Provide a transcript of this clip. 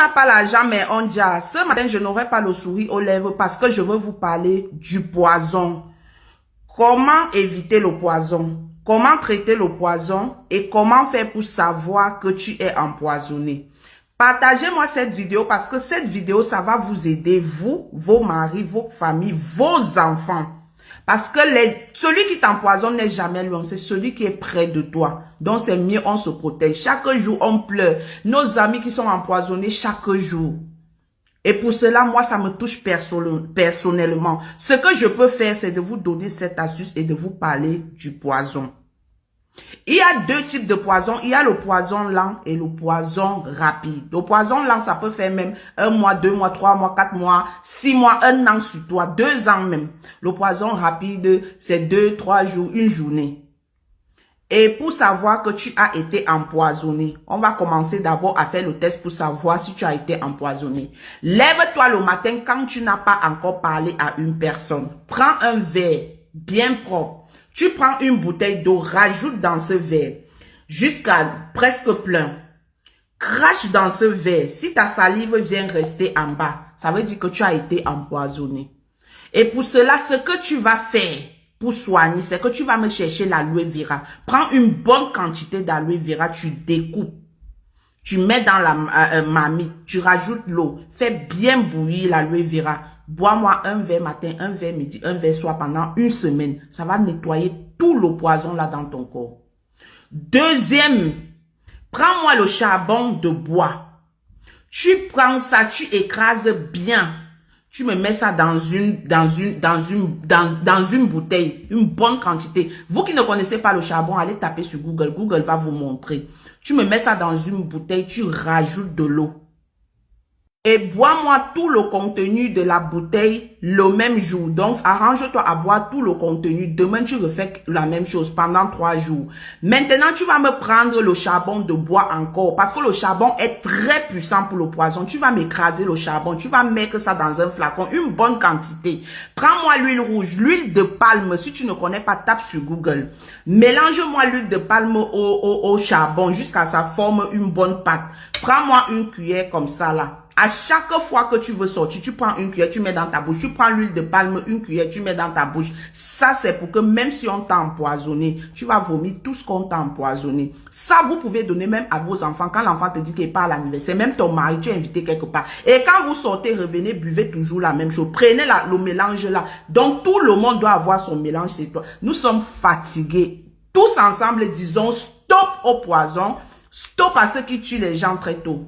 n'a pas l'argent, mais on dit, ce matin, je n'aurai pas le sourire aux lèvres parce que je veux vous parler du poison. Comment éviter le poison? Comment traiter le poison? Et comment faire pour savoir que tu es empoisonné? Partagez-moi cette vidéo parce que cette vidéo, ça va vous aider, vous, vos maris, vos familles, vos enfants. Parce que celui qui t'empoisonne n'est jamais loin, c'est celui qui est près de toi. Donc c'est mieux, on se protège. Chaque jour, on pleure. Nos amis qui sont empoisonnés chaque jour. Et pour cela, moi, ça me touche personnellement. Ce que je peux faire, c'est de vous donner cette astuce et de vous parler du poison. Il y a deux types de poison. Il y a le poison lent et le poison rapide. Le poison lent, ça peut faire même 1 mois, 2 mois, 3 mois, 4 mois, 6 mois, 1 an sur toi, 2 ans même. Le poison rapide, c'est 2, 3 jours, une journée. Et pour savoir que tu as été empoisonné, on va commencer d'abord à faire le test pour savoir si tu as été empoisonné. Lève-toi le matin quand tu n'as pas encore parlé à une personne. Prends un verre bien propre. Tu prends une bouteille d'eau, rajoute dans ce verre jusqu'à presque plein. Crache dans ce verre. Si ta salive vient rester en bas, ça veut dire que tu as été empoisonné. Et pour cela, ce que tu vas faire pour soigner, c'est que tu vas me chercher l'aloe vera. Prends une bonne quantité d'aloe vera, tu découpes. Tu mets dans la marmite, tu rajoutes l'eau. Fais bien bouillir l'aloe vera. Bois-moi un verre matin, un verre midi, un verre soir pendant une semaine. Ça va nettoyer tout le poison là dans ton corps. Deuxième, prends-moi le charbon de bois. Tu prends ça, tu écrases bien. Tu me mets ça dans une bouteille, une bonne quantité. Vous qui ne connaissez pas le charbon, allez taper sur Google. Google va vous montrer. Tu me mets ça dans une bouteille, tu rajoutes de l'eau. Et bois-moi tout le contenu de la bouteille le même jour. Donc, arrange-toi à boire tout le contenu. Demain, tu refais la même chose pendant 3 jours. Maintenant, tu vas me prendre le charbon de bois encore. Parce que le charbon est très puissant pour le poison. Tu vas m'écraser le charbon. Tu vas mettre ça dans un flacon. Une bonne quantité. Prends-moi l'huile rouge, l'huile de palme. Si tu ne connais pas, tape sur Google. Mélange-moi l'huile de palme au charbon jusqu'à ça forme une bonne pâte. Prends-moi une cuillère comme ça là. À chaque fois que tu veux sortir, tu prends une cuillère, tu mets dans ta bouche. Tu prends l'huile de palme, une cuillère, tu mets dans ta bouche. Ça, c'est pour que même si on t'a empoisonné, tu vas vomir tout ce qu'on t'a empoisonné. Ça, vous pouvez donner même à vos enfants. Quand l'enfant te dit qu'il n'est pas à l'anniversaire, même ton mari, tu es invité quelque part. Et quand vous sortez, revenez, buvez toujours la même chose. Prenez le mélange là. Donc, tout le monde doit avoir son mélange chez toi. Nous sommes fatigués. Tous ensemble, disons stop au poison. Stop à ceux qui tuent les gens très tôt.